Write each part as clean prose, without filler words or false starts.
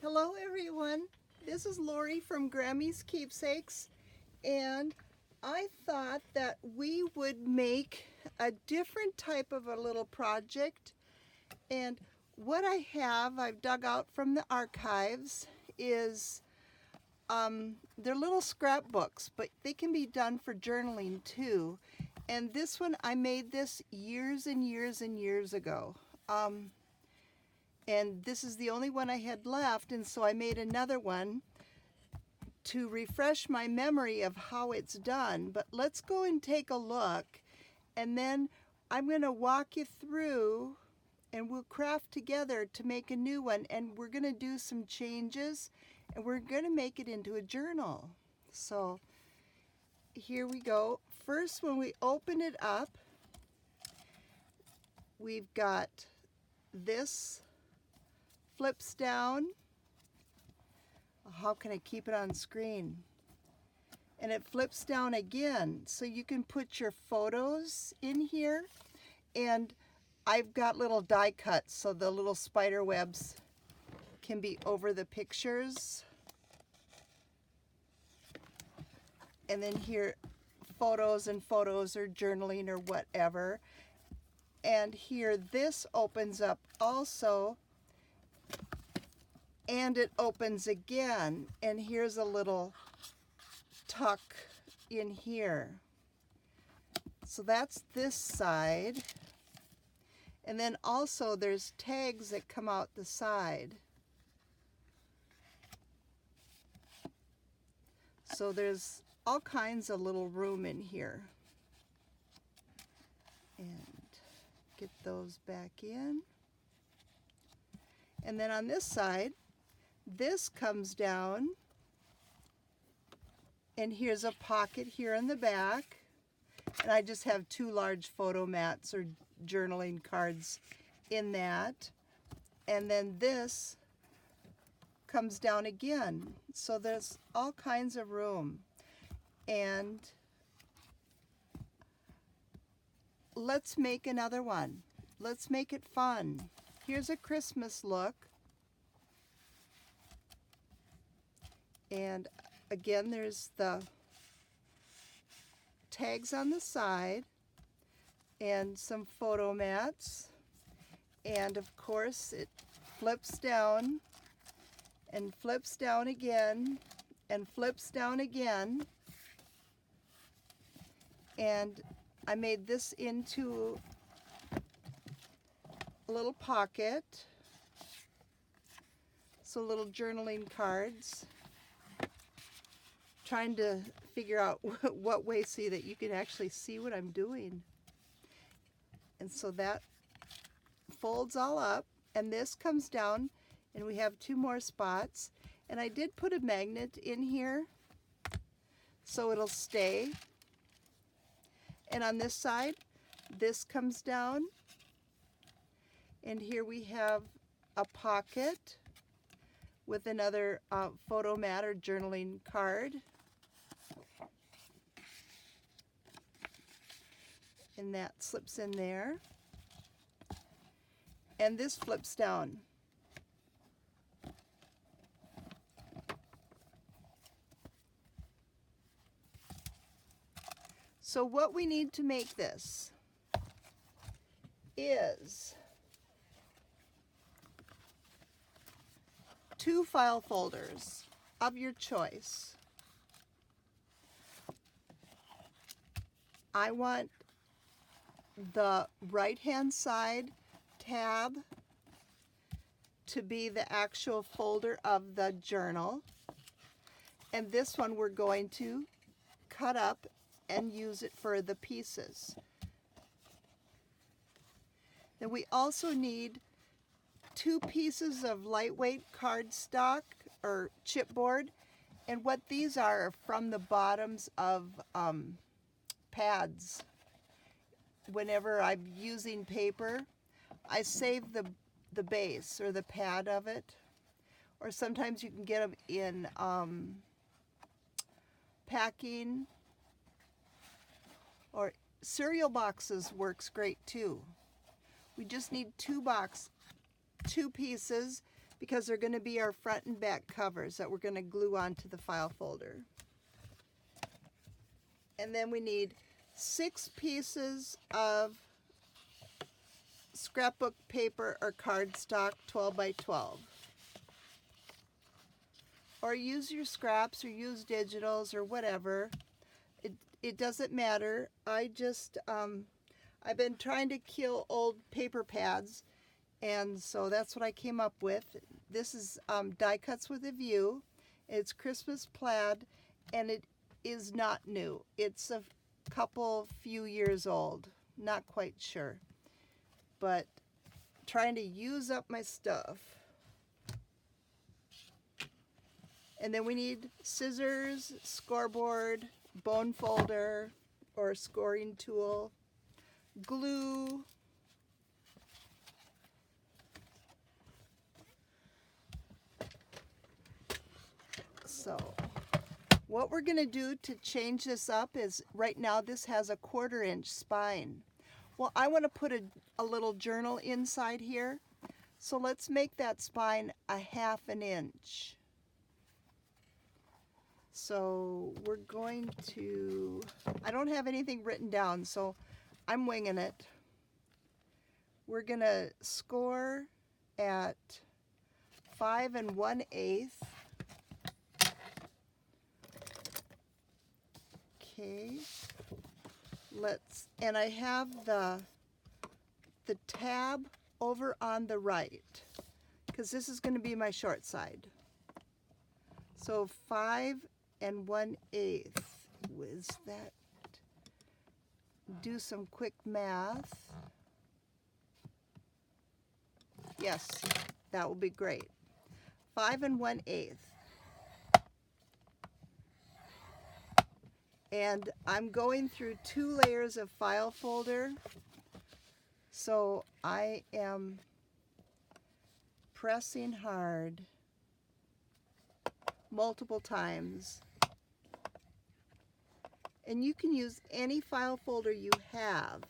Hello everyone, this is Lori from Grammy's Keepsakes, and I thought that we would make a different type of a little project. And what I've dug out from the archives is they're little scrapbooks, but they can be done for journaling too. And this one, I made this years and years and years ago. And this is the only one I had left, and so I made another one to refresh my memory of how it's done. But let's go and take a look, and then I'm going to walk you through and we'll craft together to make a new one, and we're going to do some changes and we're going to make it into a journal. So here we go. First, when we open it up, we've got this flips down. How can I keep it on screen? And it flips down again, so you can put your photos in here. And I've got little die cuts so the little spider webs can be over the pictures. And then here, photos and photos or journaling or whatever. And here, this opens up also, and it opens again. And here's a little tuck in here. So that's this side. And then also there's tags that come out the side. So there's all kinds of little room in here. And get those back in. And then on this side, this comes down, and here's a pocket here in the back. And I just have two large photo mats or journaling cards in that. And then this comes down again. So there's all kinds of room. And let's make another one. Let's make it fun. Here's a Christmas look. And again, there's the tags on the side and some photo mats. And of course, it flips down and flips down again and flips down again. And I made this into a little pocket. So little journaling cards. Trying to figure out what way so that you can actually see what I'm doing. And so that folds all up, and this comes down, and we have two more spots. And I did put a magnet in here so it'll stay. And on this side, this comes down, and here we have a pocket with another photo mat or journaling card. And that slips in there. And this flips down. So what we need to make this is two file folders of your choice. I want the right-hand side tab to be the actual folder of the journal. And this one we're going to cut up and use it for the pieces. Then we also need two pieces of lightweight cardstock or chipboard. And what these are from the bottoms of pads. Whenever I'm using paper, I save the base or the pad of it. Or sometimes you can get them in packing, or cereal boxes works great too. We just need two pieces. because they're going to be our front and back covers that we're going to glue onto the file folder. And then we need 6 pieces of scrapbook paper or cardstock 12 by 12. Or use your scraps or use digitals or whatever. It doesn't matter. I've been trying to kill old paper pads, and so that's what I came up with. This is Die Cuts with a View. It's Christmas plaid, and it is not new. It's a few years old. Not quite sure. But trying to use up my stuff. And then we need scissors, scoreboard, bone folder or scoring tool, glue, so what we're going to do to change this up is, right now this has a 1/4 inch spine. Well, I want to put a little journal inside here, so let's make that spine a 1/2 inch. So we're going to, I don't have anything written down, so I'm winging it. We're going to score at 5 1/8. Okay, and I have the tab over on the right, because this is going to be my short side. So 5 1/8 was that. Do some quick math. Yes, that will be great. 5 1/8. And I'm going through 2 layers of file folder, so I am pressing hard multiple times. And you can use any file folder you have.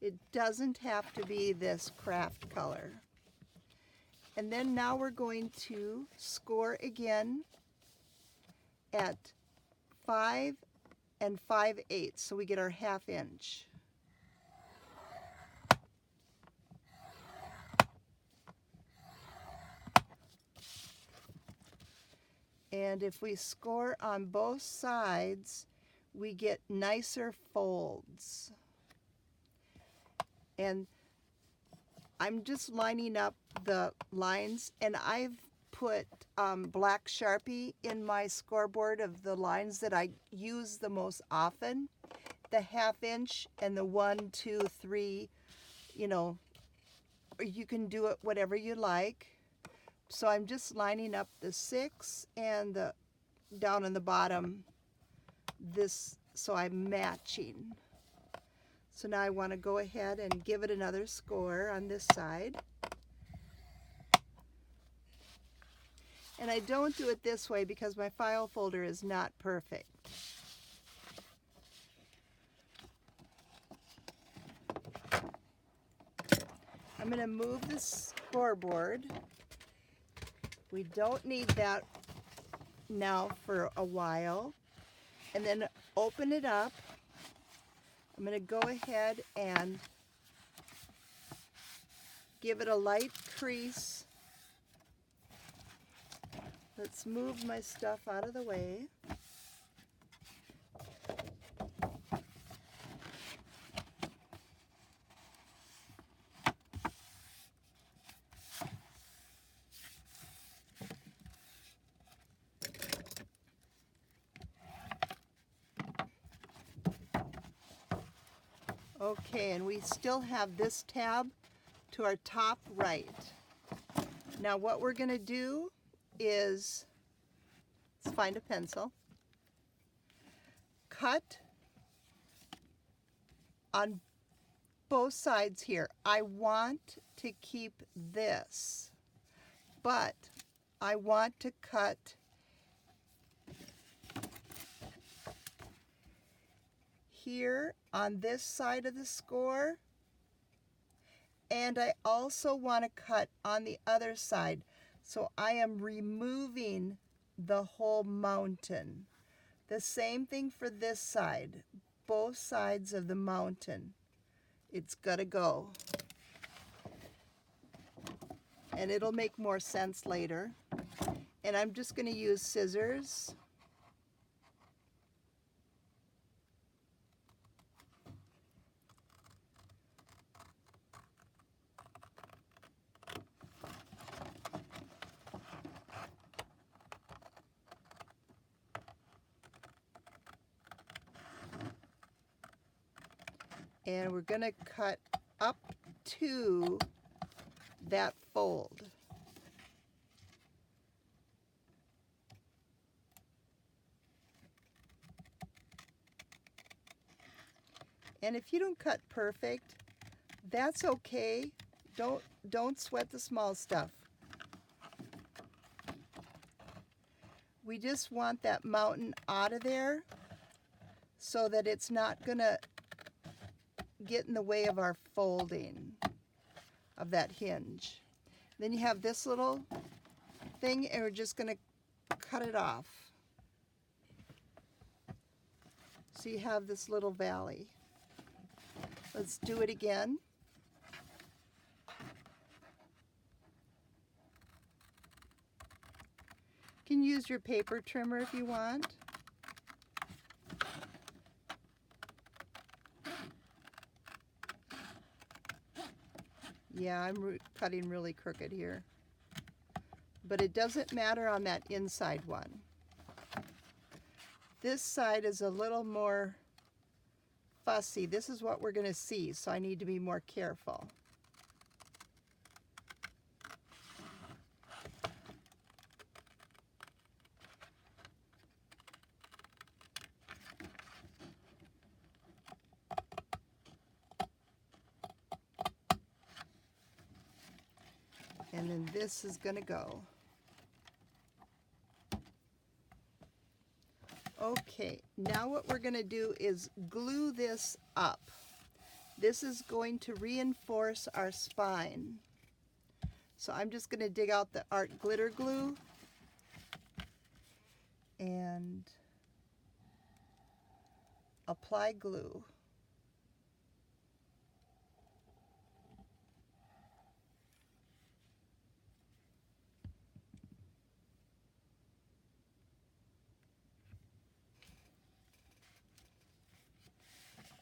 It doesn't have to be this craft color. And then now we're going to score again at 5 5/8, so we get our 1/2 inch. And if we score on both sides, we get nicer folds. And I'm just lining up the lines, and I've put black Sharpie in my scoreboard of the lines that I use the most often. The 1/2 inch and the 1, 2, 3, you know, or you can do it whatever you like. So I'm just lining up the 6 and the down on the bottom, this, so I'm matching. So now I want to go ahead and give it another score on this side. And I don't do it this way because my file folder is not perfect. I'm going to move the scoreboard. We don't need that now for a while. And then open it up. I'm going to go ahead and give it a light crease. Let's move my stuff out of the way. Okay, and we still have this tab to our top right. Now what we're going to do is, let's find a pencil, cut on both sides here. I want to keep this, but I want to cut here on this side of the score And I also want to cut on the other side. So I am removing the whole mountain. The same thing for this side. Both sides of the mountain. It's got to go. And it'll make more sense later. And I'm just going to use scissors. And we're going to cut up to that fold. And if you don't cut perfect, that's okay. Don't sweat the small stuff. We just want that mountain out of there so that it's not going to get in the way of our folding of that hinge. Then you have this little thing, and we're just going to cut it off. So you have this little valley. Let's do it again. You can use your paper trimmer if you want. Yeah, I'm cutting really crooked here. But it doesn't matter on that inside one. This side is a little more fussy. This is what we're going to see, so I need to be more careful. And then this is going to go. Okay, now what we're going to do is glue this up. This is going to reinforce our spine. So I'm just going to dig out the art glitter glue and apply glue.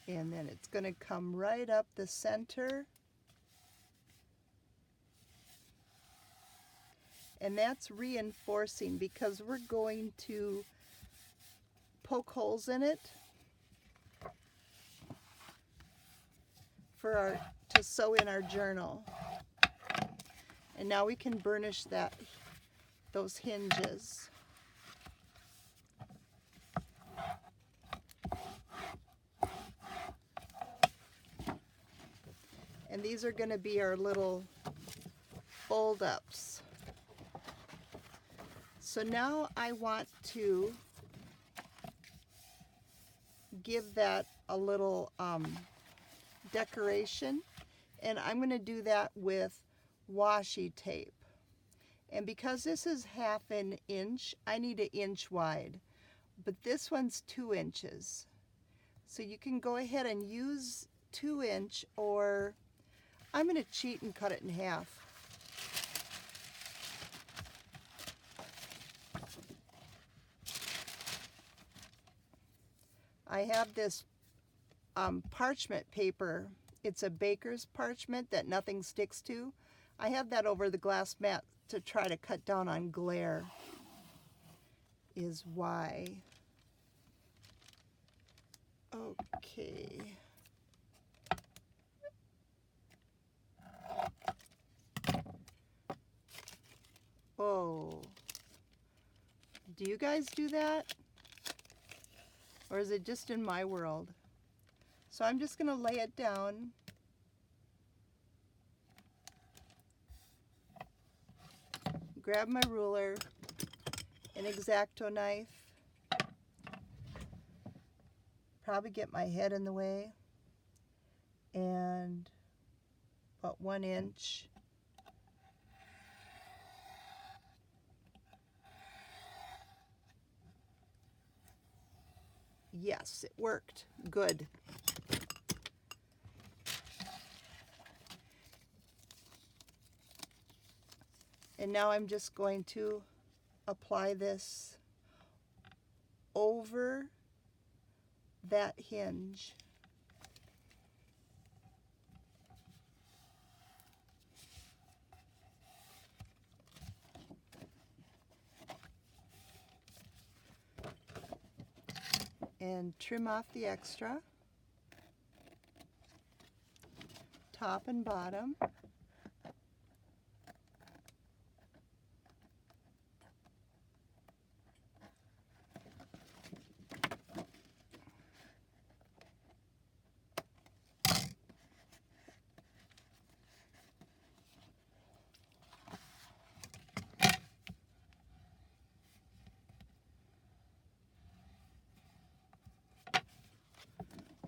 And then it's going to come right up the center. And that's reinforcing because we're going to poke holes in it for to sew in our journal. And now we can burnish those hinges. And these are going to be our little fold-ups. So now I want to give that a little decoration, and I'm going to do that with washi tape. And because this is 1/2 inch, I need 1 inch wide, but this one's 2 inches. So you can go ahead and use 2 inch, or I'm going to cheat and cut it in half. I have this parchment paper. It's a baker's parchment that nothing sticks to. I have that over the glass mat to try to cut down on glare, is why. Okay. Oh. Do you guys do that? Or is it just in my world? So I'm just going to lay it down. Grab my ruler, an X-Acto knife. Probably get my head in the way. And about 1 inch. Yes, it worked. Good. And now I'm just going to apply this over that hinge. And trim off the extra, top and bottom.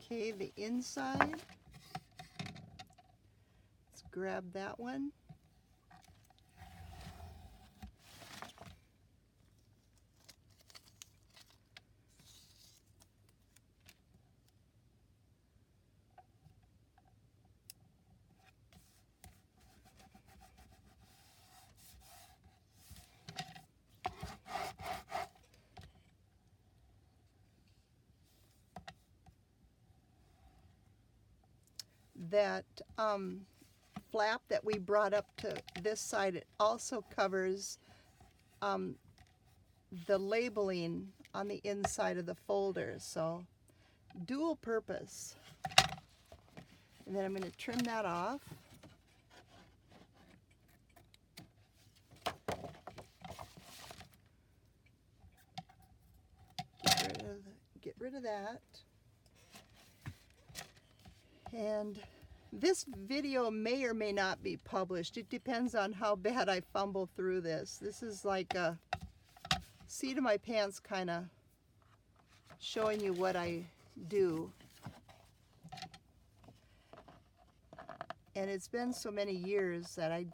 Okay, the inside, let's grab that one. That flap that we brought up to this side, it also covers the labeling on the inside of the folder, so dual purpose. And then I'm going to trim that off. Get rid of that. And this video may or may not be published. It depends on how bad I fumble through this. This is like a seat of my pants kind of showing you what I do. And it's been so many years that I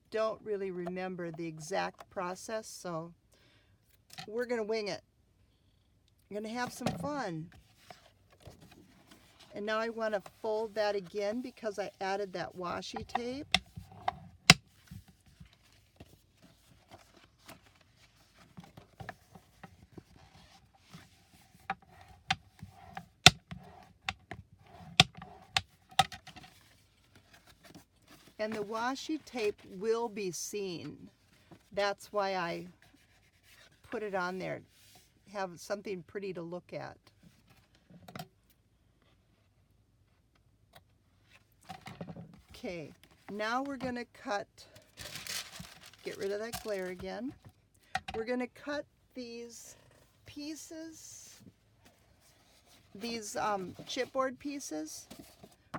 don't really remember the exact process, so we're going to wing it. We're going to have some fun. And now I want to fold that again because I added that washi tape. And the washi tape will be seen. That's why I put it on there. Have something pretty to look at. Okay, now we're going to cut, get rid of that glare again. We're going to cut these pieces, these chipboard pieces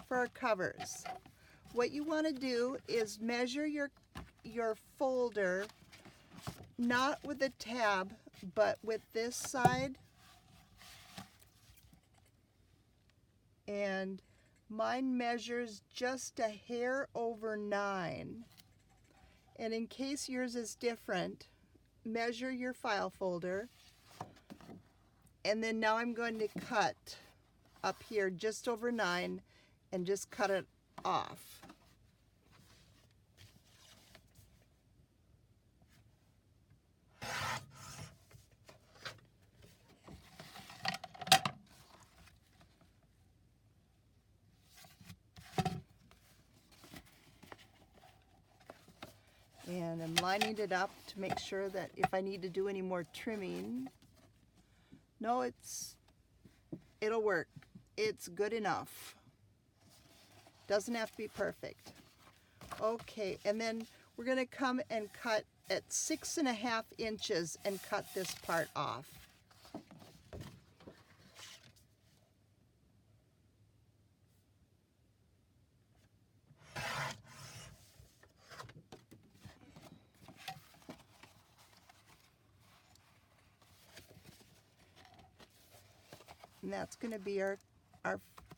for our covers. What you want to do is measure your folder, not with a tab, but with this side. And mine measures just a hair over 9. And in case yours is different, measure your file folder. And then now I'm going to cut up here just over 9 and just cut it off. And I'm lining it up to make sure that if I need to do any more trimming, no, it'll work. It's good enough. Doesn't have to be perfect. Okay, and then we're going to come and cut at 6.5 inches and cut this part off. And that's going to be our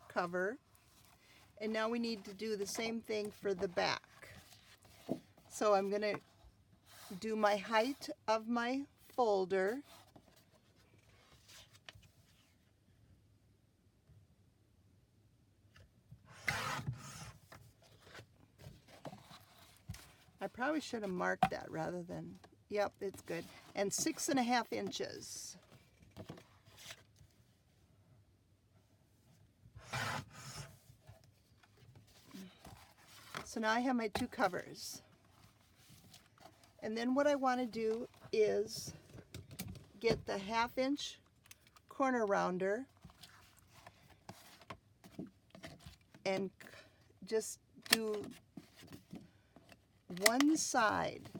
cover. And now we need to do the same thing for the back. So I'm going to do my height of my folder. I probably should have marked that rather than, yep, it's good. And 6.5 inches. So now I have my two covers. And then what I want to do is get the 1/2 inch corner rounder and just do one side,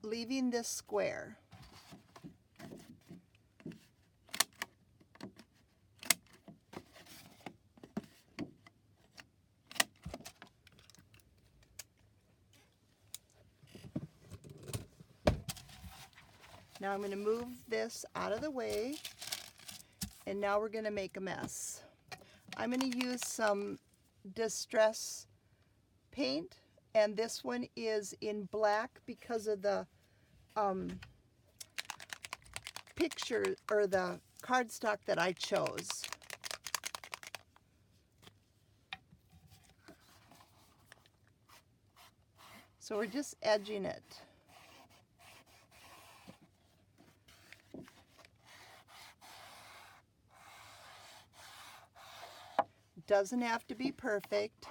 leaving this square. Now I'm going to move this out of the way, and now we're going to make a mess. I'm going to use some distress paint, and this one is in black because of the picture or the cardstock that I chose. So we're just edging it. Doesn't have to be perfect.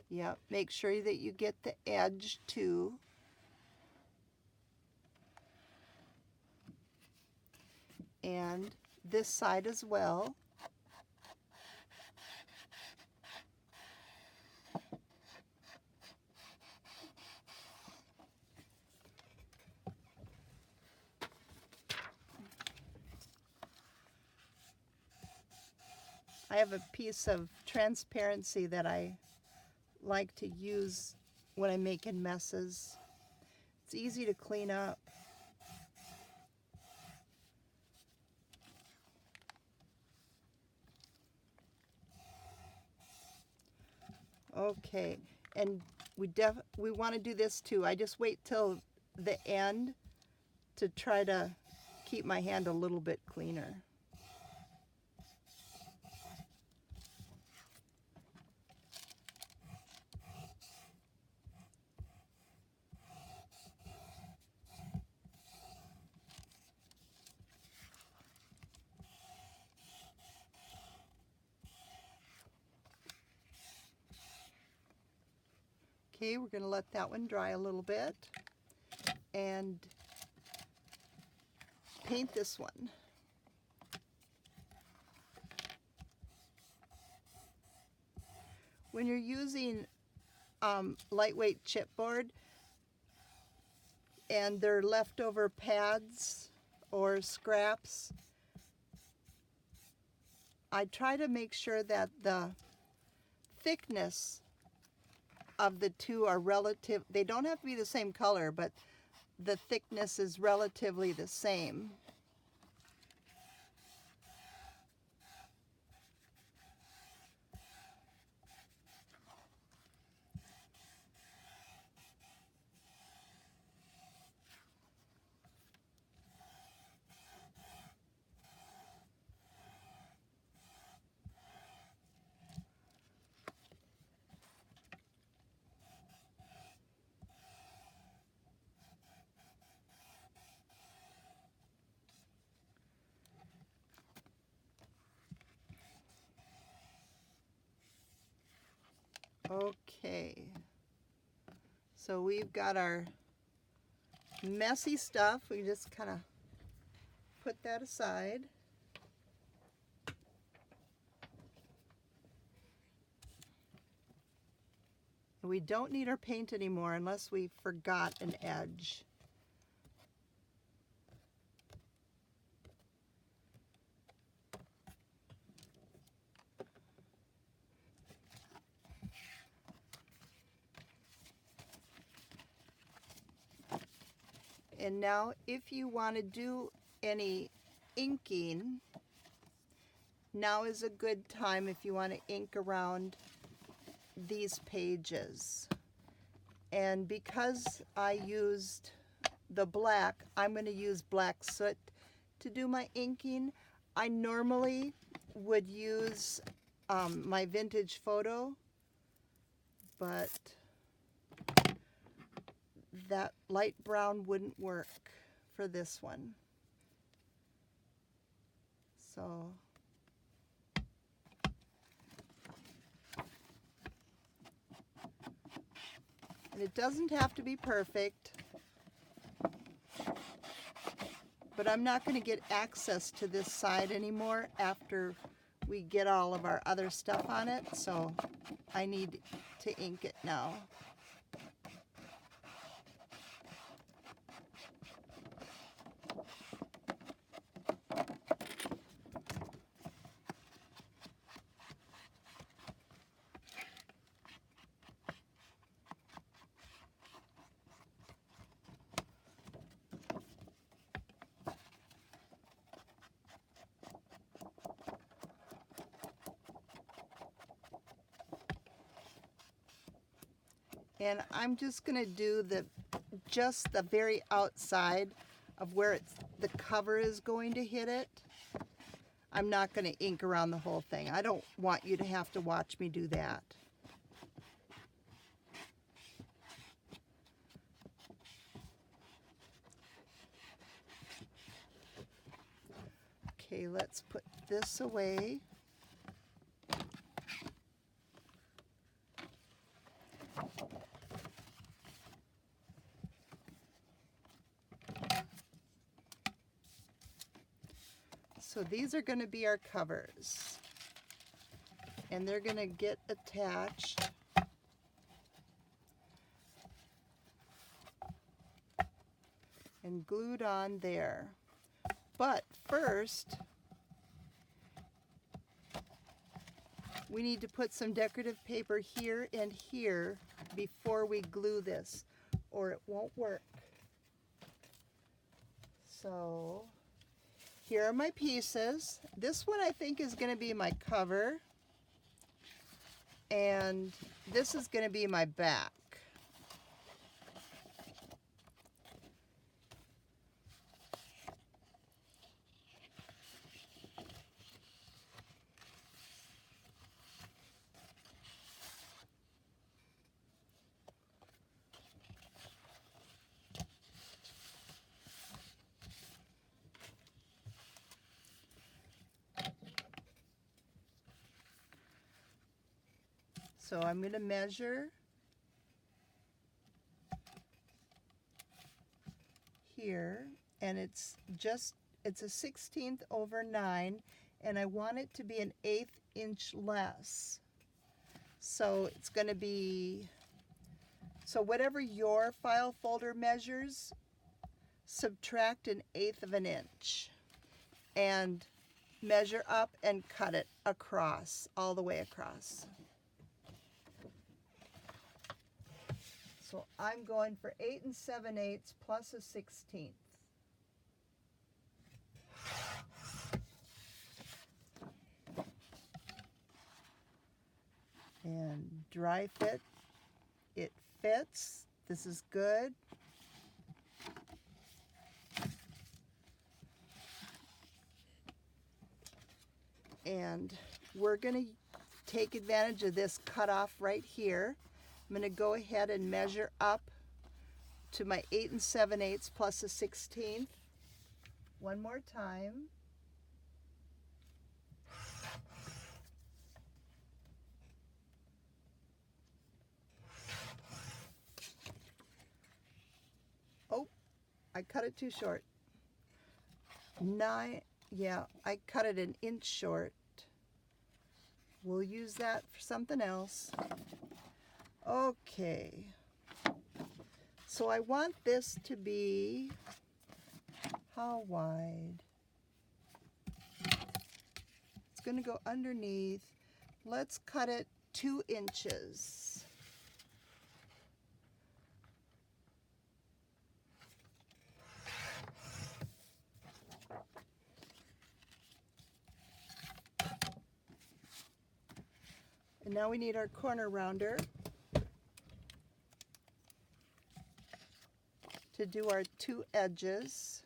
Yep, make sure that you get the edge too. And this side as well. I have a piece of transparency that I like to use when I'm making messes. It's easy to clean up. Okay, and we want to do this too. I just wait till the end to try to keep my hand a little bit cleaner. Okay, we're going to let that one dry a little bit and paint this one. When you're using lightweight chipboard and they're leftover pads or scraps, I try to make sure that the thickness of the two are relative. They don't have to be the same color, but the thickness is relatively the same. Okay, so we've got our messy stuff. We just kind of put that aside. We don't need our paint anymore unless we forgot an edge. And now if you want to do any inking, now is a good time if you want to ink around these pages. And because I used the black, I'm going to use black soot to do my inking. I normally would use my vintage photo, but that light brown wouldn't work for this one. So and it doesn't have to be perfect, but I'm not going to get access to this side anymore after we get all of our other stuff on it, so I need to ink it now. And I'm just going to do just the very outside of where the cover is going to hit it. I'm not going to ink around the whole thing. I don't want you to have to watch me do that. Okay, let's put this away. So these are going to be our covers, and they're going to get attached and glued on there. But first, we need to put some decorative paper here and here before we glue this, or it won't work. So here are my pieces. This one I think is going to be my cover, and this is going to be my back. So I'm going to measure here, and it's a 1/16 over 9, and I want it to be an 1/8 inch less. So it's going to be, so whatever your file folder measures, subtract 1/8 of an inch and measure up and cut it across, all the way across. So I'm going for 8 7/8 plus a 1/16. And dry fit, it fits. This is good. And we're going to take advantage of this cutoff right here. I'm going to go ahead and measure up to my 8 7/8 plus a 1/16 one more time. Oh, I cut it too short. 9, yeah, I cut it 1 inch short. We'll use that for something else. Okay, so I want this to be, how wide? It's going to go underneath. Let's cut it 2 inches. And now we need our corner rounder to do our two edges.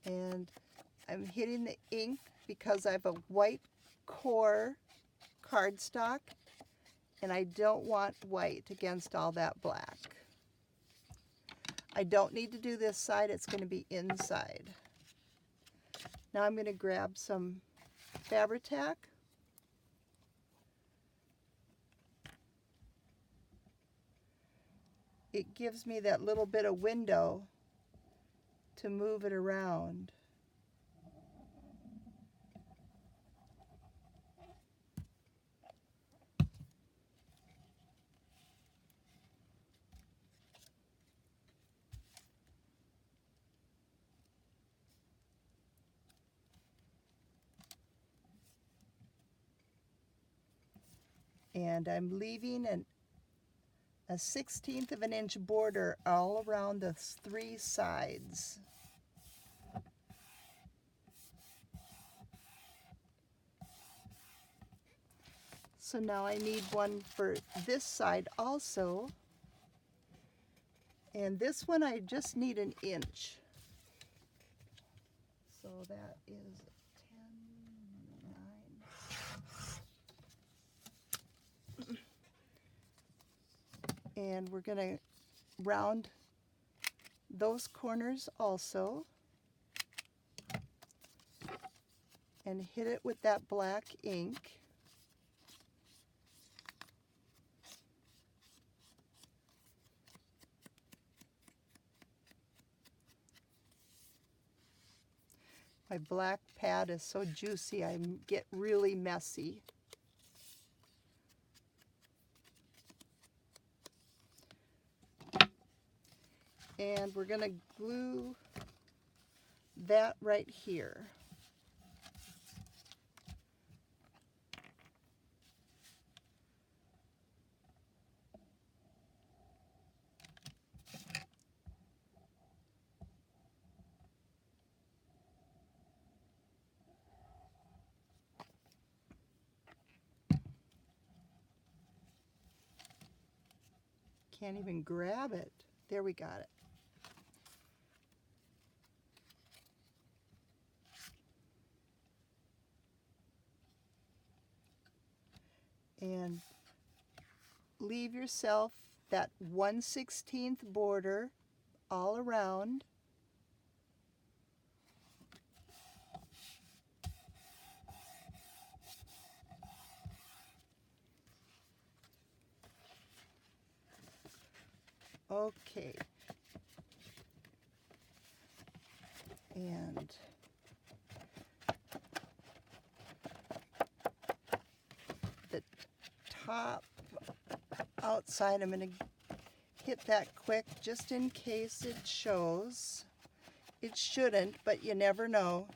And I'm hitting the ink because I have a white core cardstock and I don't want white against all that black. I don't need to do this side, it's going to be inside. Now I'm going to grab some Fabri-Tac. It gives me that little bit of window to move it around. And I'm leaving a 1/16 of an inch border all around the three sides. So now I need one for this side also. And this one I just need an inch. So that is 10, 9. And we're going to round those corners also and hit it with that black ink. My black pad is so juicy, I get really messy. And we're going to glue that right here. Can't even grab it. There, we got it. And leave yourself that 1/16 border all around. Okay. And the top outside, I'm going to hit that quick just in case it shows. It shouldn't, but you never know.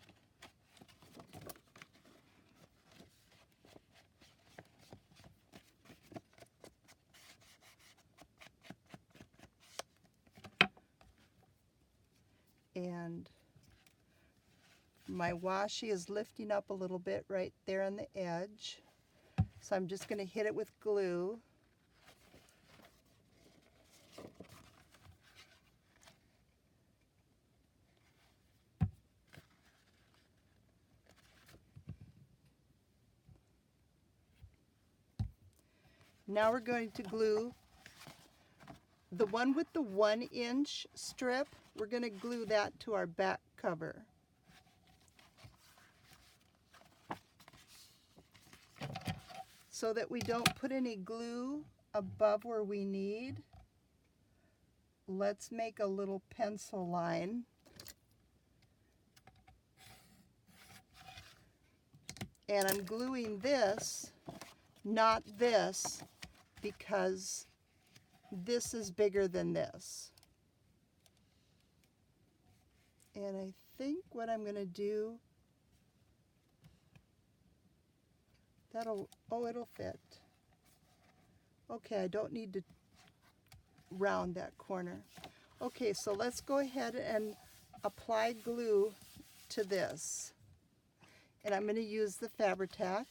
And my washi is lifting up a little bit right there on the edge. So I'm just going to hit it with glue. Now we're going to glue the one with the 1-inch strip. We're going to glue that to our back cover. So that we don't put any glue above where we need, let's make a little pencil line. And I'm gluing this, not this, because this is bigger than this. And I think what I'm going to do, it'll fit. Okay, I don't need to round that corner. Okay, so let's go ahead and apply glue to this. And I'm going to use the Fabri-Tac.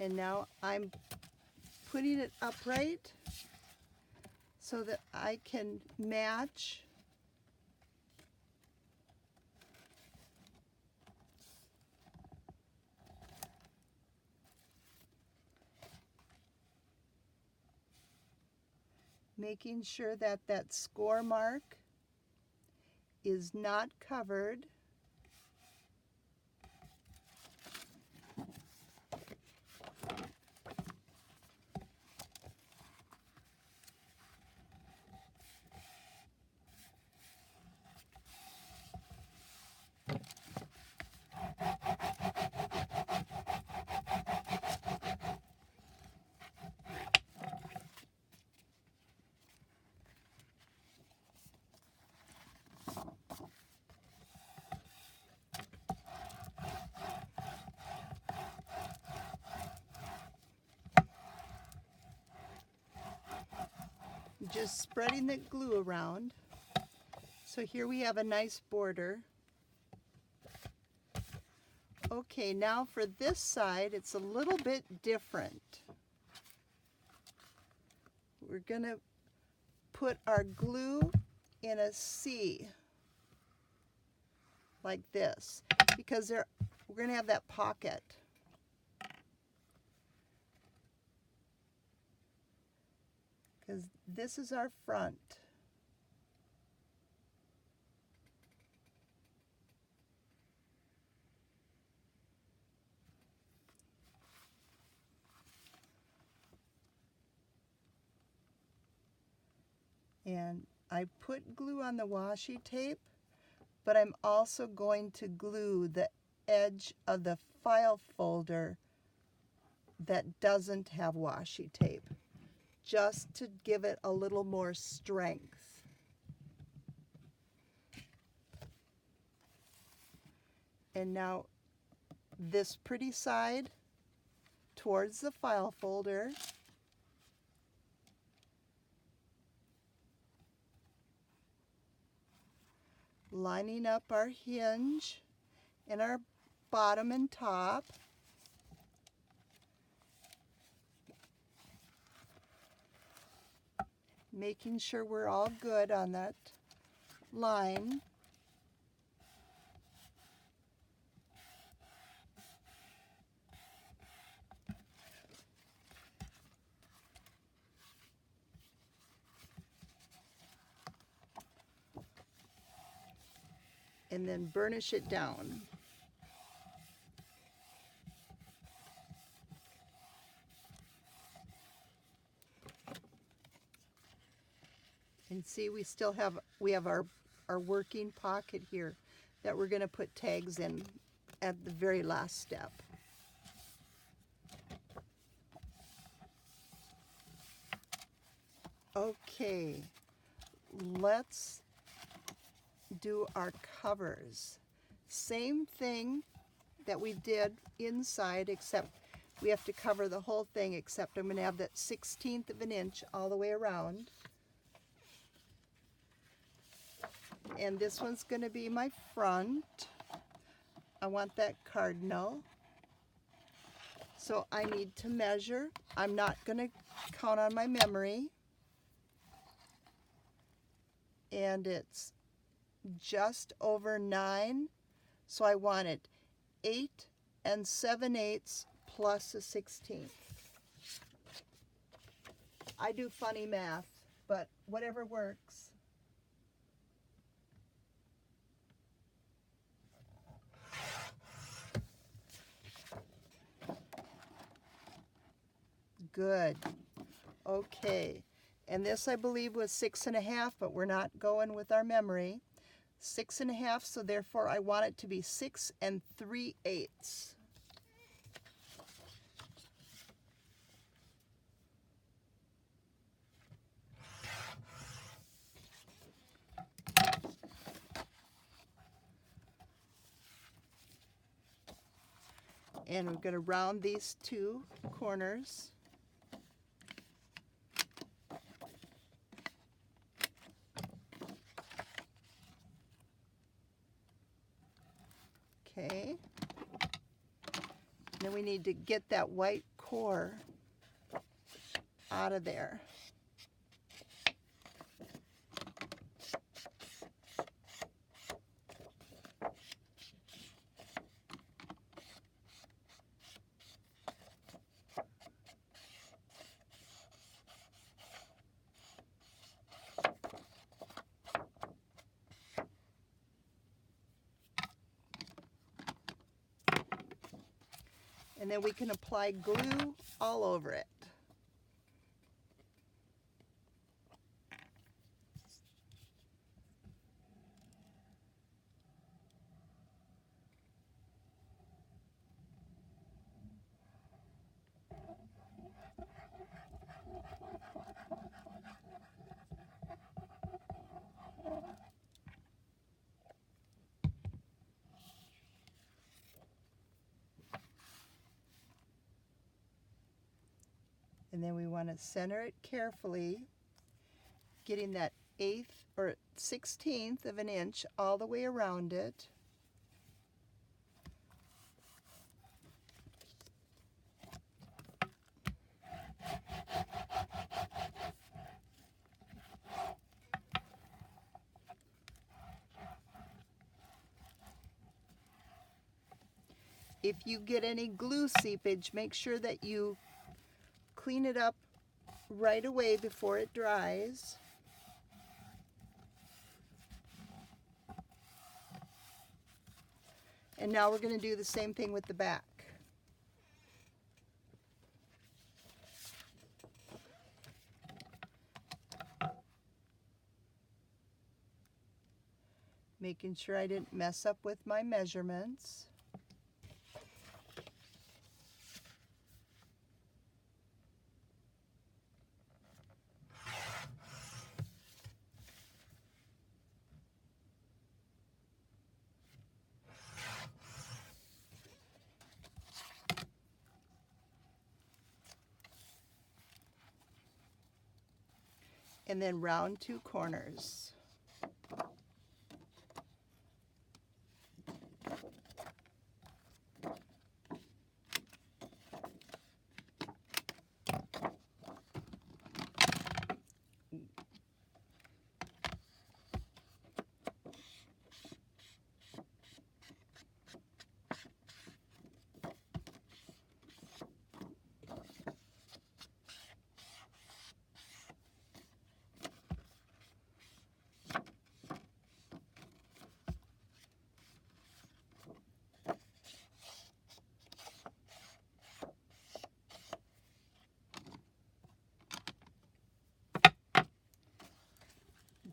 And now I'm putting it upright so that I can match making sure that that score mark is not covered. Just spreading the glue around. So here we have a nice border. Okay, now for this side, it's a little bit different. We're going to put our glue in a C, like this, because we're going to have that pocket. Because this is our front. And I put glue on the washi tape, but I'm also going to glue the edge of the file folder that doesn't have washi tape, just to give it a little more strength. And now this pretty side towards the file folder. Lining up our hinge and our bottom and top. Making sure we're all good on that line. And then burnish it down. And see, we have our working pocket here that we're going to put tags in at the very last step. Okay, let's do our covers. Same thing that we did inside, except we have to cover the whole thing, except I'm going to have that 1/16 of an inch all the way around. And this one's going to be my front. I want that cardinal. So I need to measure. I'm not going to count on my memory. And it's just over 9. So I want it 8 7/8 plus a 1/16. I do funny math, but whatever works. Good. Okay. And this, I believe, was 6.5, but we're not going with our memory. 6.5, so therefore I want it to be 6 3/8. And we're going to round these two corners. Okay. Then we need to get that white core out of there. And then we can apply glue all over it. And then we want to center it carefully, getting that 1/8 or 1/16 of an inch all the way around it. If you get any glue seepage, make sure that you clean it up right away before it dries. And now we're going to do the same thing with the back. Making sure I didn't mess up with my measurements. And then round two corners.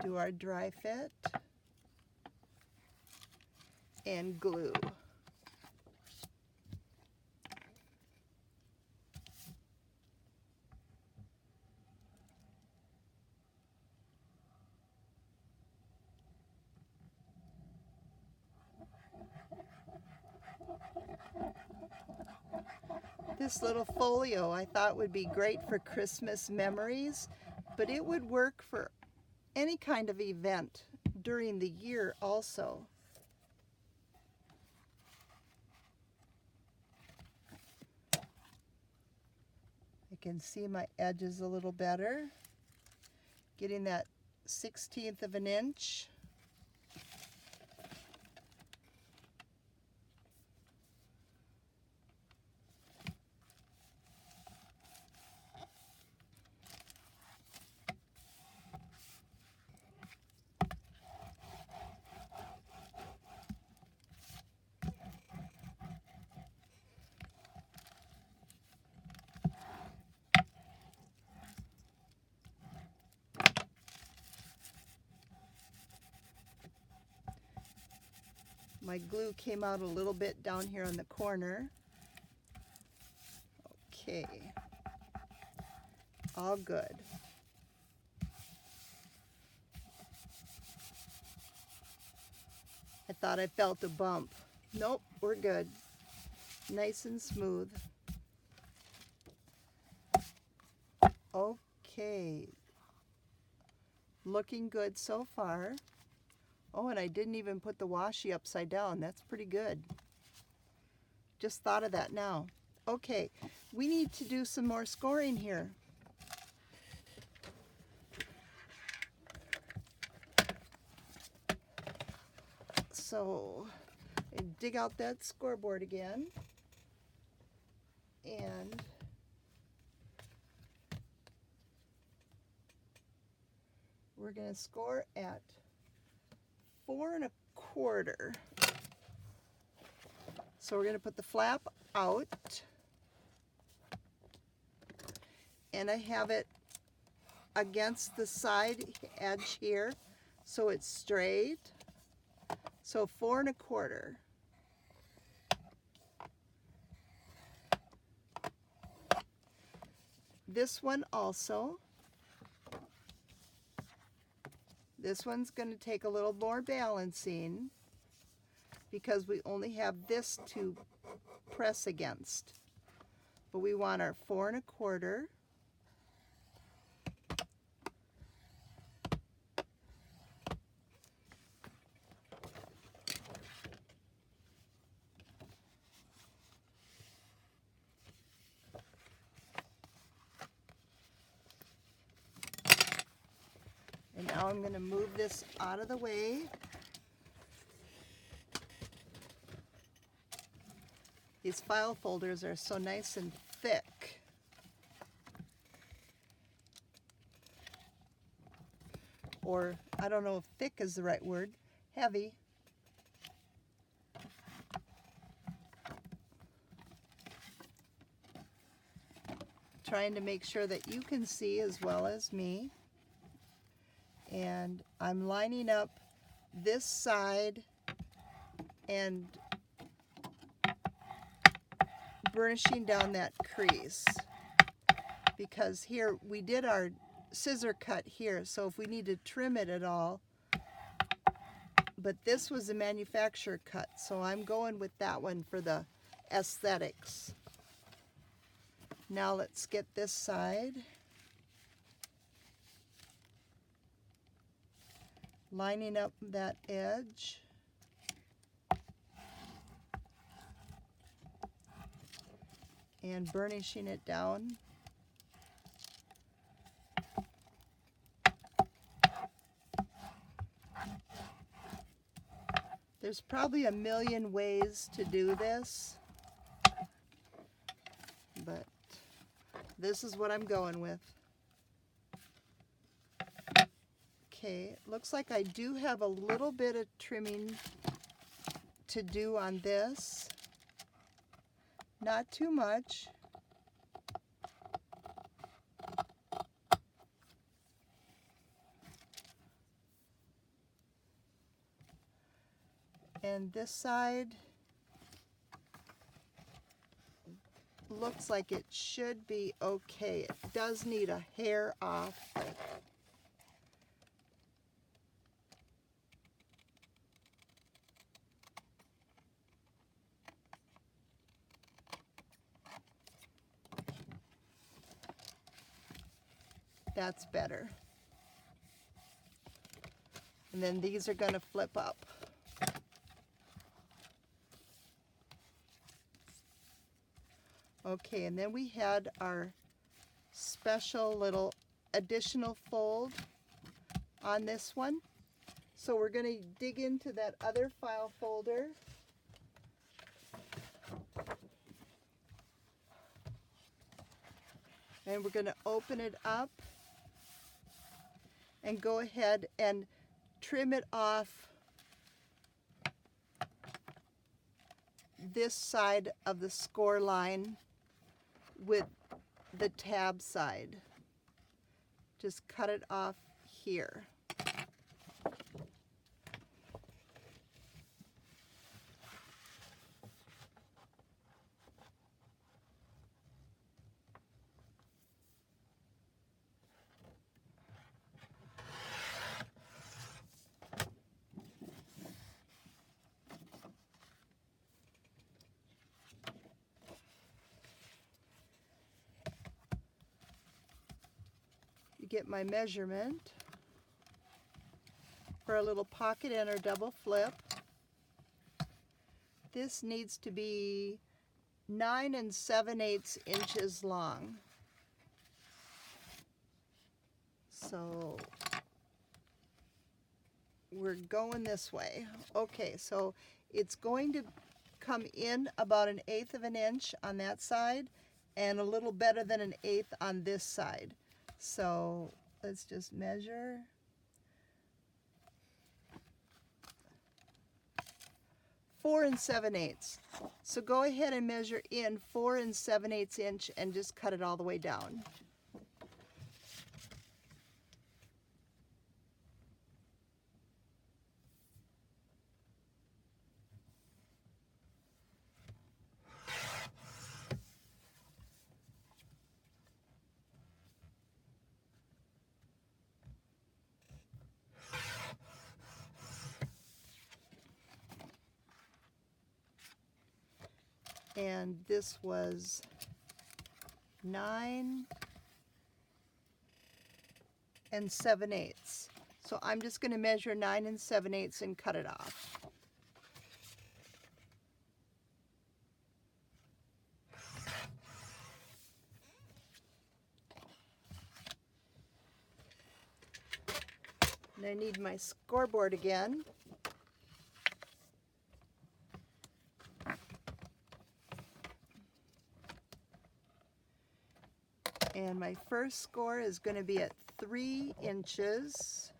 Do our dry fit and glue. This little folio I thought would be great for Christmas memories, but it would work for any kind of event during the year also. I can see my edges a little better. Getting that 1/16 of an inch. My glue came out a little bit down here on the corner. Okay, all good. I thought I felt a bump. Nope, we're good. Nice and smooth. Okay, looking good so far. Oh, and I didn't even put the washi upside down. That's pretty good. Just thought of that now. Okay, we need to do some more scoring here. So, dig out that scoreboard again. And we're going to score at 4 1/4. So we're going to put the flap out, and I have it against the side edge here so it's straight. So 4 1/4. This one also. This one's going to take a little more balancing because we only have this to press against. But we want our 4 1/4. And now I'm going to move this out of the way. These file folders are so nice and thick. Or, I don't know if thick is the right word, heavy. Trying to make sure that you can see as well as me. And I'm lining up this side and burnishing down that crease, because here we did our scissor cut here, so if we need to trim it at all, but this was a manufacturer cut, so I'm going with that one for the aesthetics. Now let's get this side. Lining up that edge. And burnishing it down. There's probably a million ways to do this, but this is what I'm going with. Okay, looks like I do have a little bit of trimming to do on this. Not too much. And this side looks like it should be okay. It does need a hair off. That's better. And then these are going to flip up. Okay, and then we had our special little additional fold on this one. So we're going to dig into that other file folder. And we're going to open it up and go ahead and trim it off this side of the score line with the tab side. Just cut it off here. get my measurement for a little pocket and our double flip. This needs to be 9 7/8 inches long. So we're going this way. Okay, so it's going to come in about 1/8 of an inch on that side and a little better than 1/8 on this side. So let's just measure. 4 7/8. So go ahead and measure in 4 7/8 inch and just cut it all the way down. And this was 9 7/8. So I'm just going to measure 9 7/8 and cut it off. And I need my scoreboard again. And my first score is going to be at 3 inches.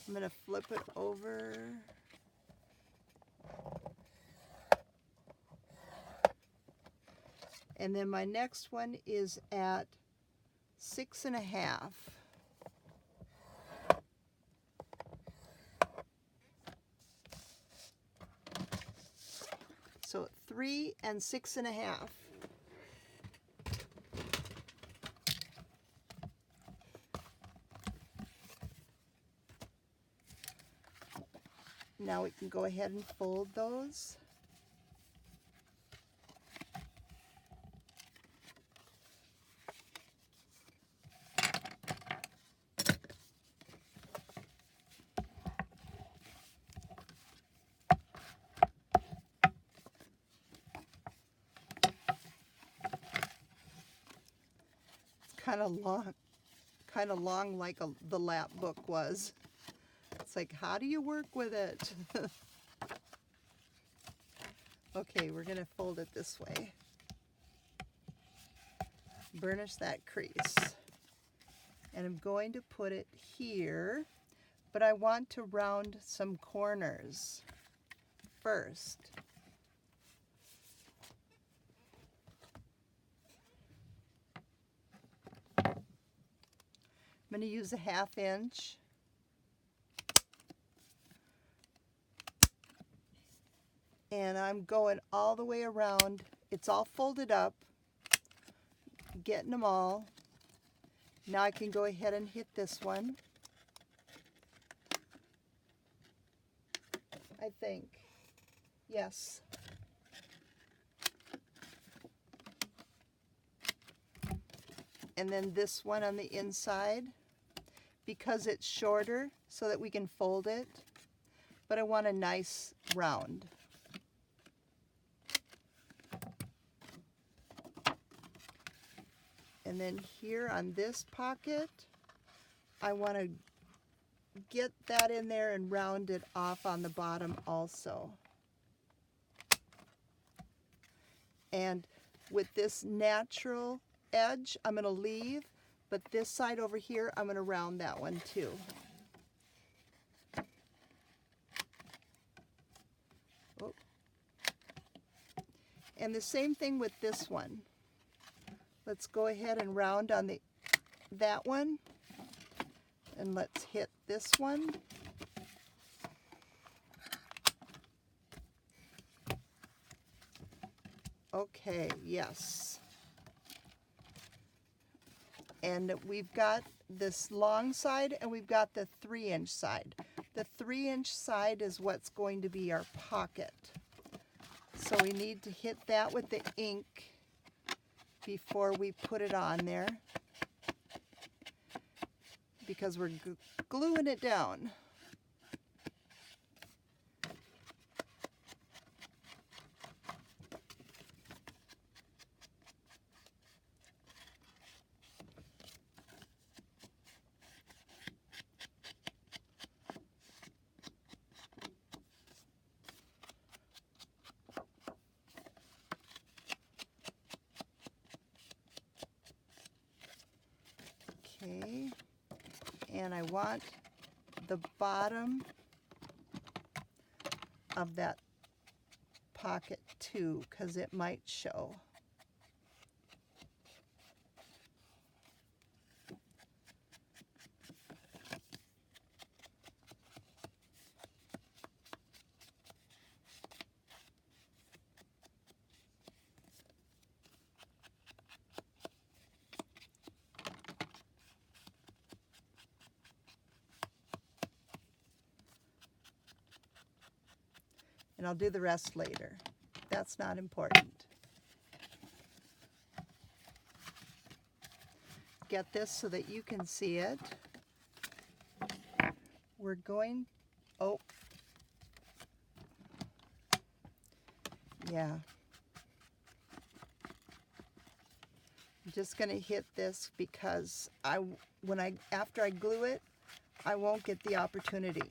I'm going to flip it over. And then my next one is at 6 1/2. So 3 and 6 1/2. Now we can go ahead and fold those. Kind of long like the lap book was. It's like, how do you work with it? Okay, we're going to fold it this way. Burnish that crease. And I'm going to put it here, but I want to round some corners first. I'm going to use a 1/2 inch. And I'm going all the way around. It's all folded up, getting them all. Now I can go ahead and hit this one, I think. Yes. And then this one on the inside, because it's shorter so that we can fold it, but I want a nice round. And then here on this pocket, I want to get that in there and round it off on the bottom also. And with this natural edge, I'm going to leave, but this side over here, I'm going to round that one too. Oh. And the same thing with this one. Let's go ahead and round on that one, and let's hit this one. Okay, yes. And we've got this long side and we've got the 3-inch side. The 3-inch side is what's going to be our pocket. So we need to hit that with the ink before we put it on there. because we're gluing it down. Okay, and I want the bottom of that pocket too, because it might show. And I'll do the rest later. That's not important. Get this so that you can see it. We're going, oh, yeah. I'm just going to hit this because after I glue it, I won't get the opportunity.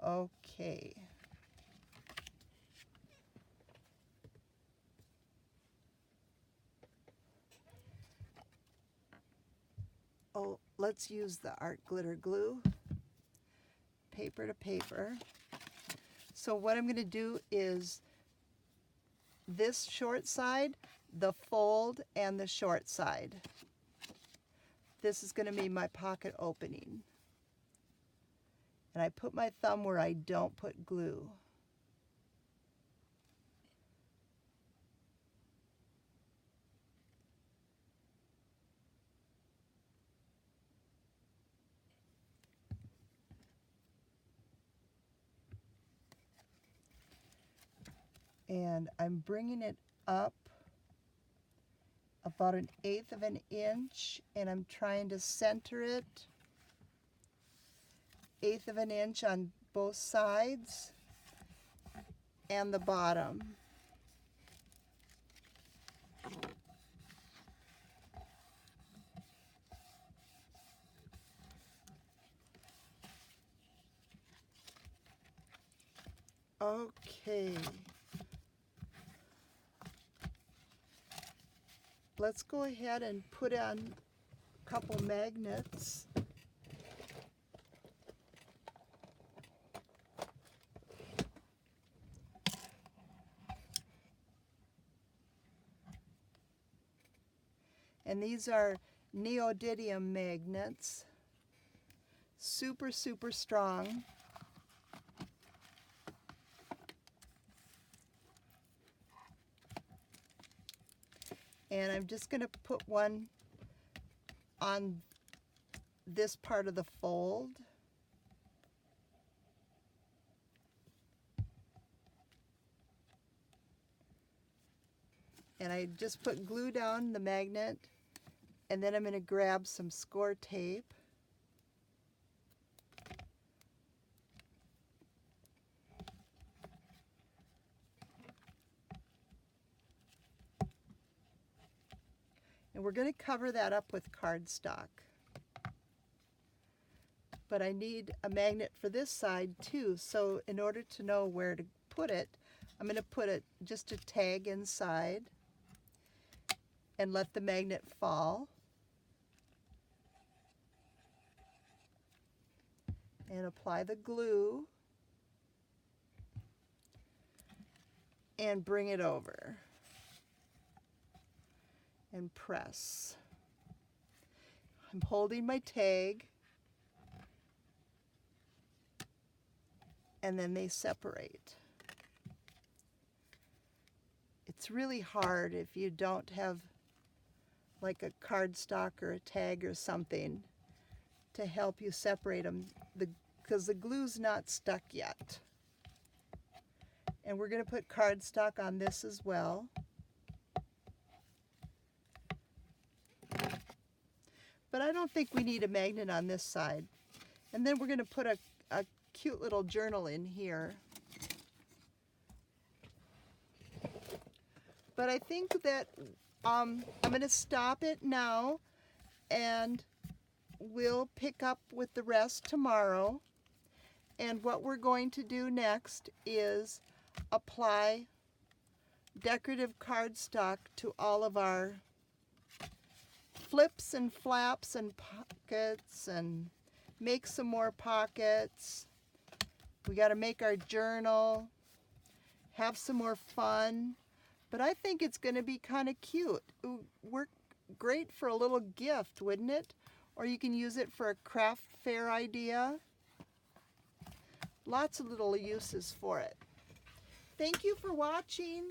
Okay. Oh, let's use the art glitter glue. Paper to paper. So what I'm going to do is this short side, the fold, and the short side. This is going to be my pocket opening. And I put my thumb where I don't put glue. And I'm bringing it up about 1/8 of an inch, and I'm trying to center it 1/8 of an inch on both sides and the bottom. Okay. Let's go ahead and put on a couple magnets. And these are neodymium magnets. Super, super strong. And I'm just going to put one on this part of the fold. And I just put glue down the magnet, and then I'm going to grab some score tape. And we're going to cover that up with cardstock. But I need a magnet for this side too, so in order to know where to put it, I'm going to put just a tag inside and let the magnet fall. And apply the glue and bring it over and press. I'm holding my tag, and then they separate. It's really hard if you don't have like a cardstock or a tag or something to help you separate them. The because the glue's not stuck yet. And we're going to put cardstock on this as well. But I don't think we need a magnet on this side. And then we're going to put a cute little journal in here. But I think that I'm going to stop it now, and we'll pick up with the rest tomorrow. And what we're going to do next is apply decorative cardstock to all of our flips and flaps and pockets, and make some more pockets. We got to make our journal, have some more fun. But I think it's going to be kind of cute. It would work great for a little gift, wouldn't it? Or you can use it for a craft fair idea. Lots of little uses for it. Thank you for watching.